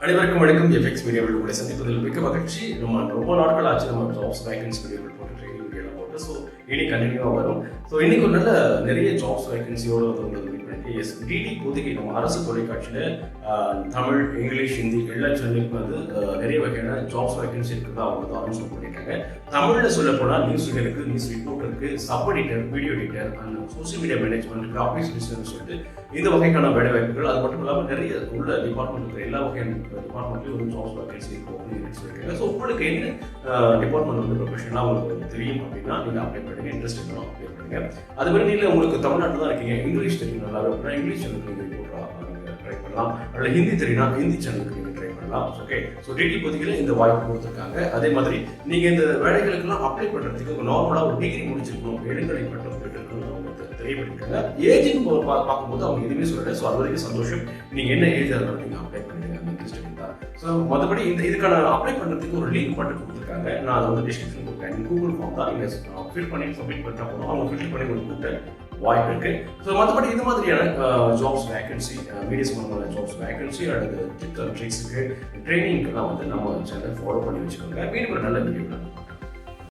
அனைவருக்கும் வணக்கம். எஃப்எக்ஸ் மீடியாவில் கூட சந்திப்பதில் மிக்க மகிழ்ச்சி. ரொம்ப நாட்கள் ஆச்சு நம்ம ஜாப்ஸ் வேகன்சி வீடியோவில் போட்டு ட்ரைனிங் வீடியோலாம் போட்டு. ஸோ இனி கண்டினியூவாக வரும். ஸோ இன்னைக்கு ஒரு நல்ல நிறைய ஜாப்ஸ் வேகன்சியோடு வந்து உங்களுக்கு மீட் பண்ணி டிடி இப்போதைக்கு நம்ம அரசு தொலைக்காட்சியில் தமிழ், இங்கிலீஷ், ஹிந்தி எல்லா சேனலுக்கும் வந்து நிறைய வகையான ஜாப்ஸ் வேகன்சி இருக்கிறதா அவங்க வந்து அனௌன்ஸ் பண்ணியிருக்காங்க. தமிழில் சொல்ல போனால் நியூஸ் ரீடருக்கு, நியூஸ் ரிப்போர்ட்டருக்கு, sub editor, video editor and social media management, graphics designer சொல்லிட்டு இந்த வகைக்கான வேலை வாய்ப்புகள். அது மட்டும் இல்லாமல் நிறைய உள்ள டிபார்ட்மெண்ட் இருக்கிற எல்லா வகையான டிபார்ட்மெண்ட்லையும் ஒரு ஜாப்ஸ் வேகன்சி இருக்கும் அப்படின்னு சொல்லியிருக்காங்க. ஸோ உங்களுக்கு என்ன டிபார்ட்மெண்ட் வந்து ப்ரொஃபஷனலாக உங்களுக்கு தெரியும் அப்படின்னா நீங்கள் அப்ளை பண்ணுங்க. இன்ட்ரெஸ்ட் இருந்தாலும் அப்ளை பண்ணுங்க. அது மாதிரி நீங்கள் உங்களுக்கு தமிழ்நாட்டில் தான் இருக்கீங்க, இங்கிலீஷ் தெரியும் நல்லாவே அப்படின்னா இங்கிலீஷ் சேனலுக்கு நீங்கள் ரிப்போர்ட்டாக ட்ரை பண்ணலாம். அல்ல ஹிந்தி தெரியும்னா ஹிந்தி சேனலுக்கு நீங்கள் ட்ரை பண்ணலாம். ஓகே, ஸோ டிடி பொதுக்கில் இந்த வாய்ப்பு கொடுத்துருக்காங்க. அதே மாதிரி நீங்கள் இந்த வேலைகளுக்கெல்லாம் அப்ளை பண்ணுறதுக்கு நார்மலாக ஒரு டிகிரி முடிச்சிருக்கணும், இளங்கலை பட்டம் பெற்றிருக்கணும் அவங்க தெரியப்பட்டிருக்காங்க. ஏஜிங் பார்க்கும்போது அவங்க எதுவுமே சொல்லலை. ஸோ அது வரைக்கும் சந்தோஷம். நீங்கள் என்ன ஏஜ் அதனால நீங்கள் அப்ளை பண்ணிடுங்க இன்ட்ரெஸ்ட் இருந்தால். ஸோ மற்றபடி இதுக்கான அப்ளை பண்ணுறதுக்கு ஒரு லிங்க் மட்டும் கொடுத்துருக்காங்க. நான் அதை வந்து டிஸ்கிரிப்ஷன் கொடுத்தேன். கூகுள் ஃபார்ம் தான் நீங்கள் ஃபில் பண்ணி சப்மிட் பண்ணிட்டா போதும். அவங்க ஃபில் பண்ணி உங்களுக்கு கூப்பிட்டு வாய்ப்பு இருக்கு. ஸோ மற்றபடி இது மாதிரியான ஜாப்ஸ் வேகன்சி, மீடியா சம்பந்தமான ஜாப்ஸ் வேகன்சி அல்லது டிப்ஸ் அண்ட் ட்ரிக்ஸுக்கு ட்ரைனிங்க்கெல்லாம் வந்து நம்ம சேனல் ஃபாலோ பண்ணி வச்சுக்கோங்க. மீண்டும் ஒரு நல்ல வீடியோ.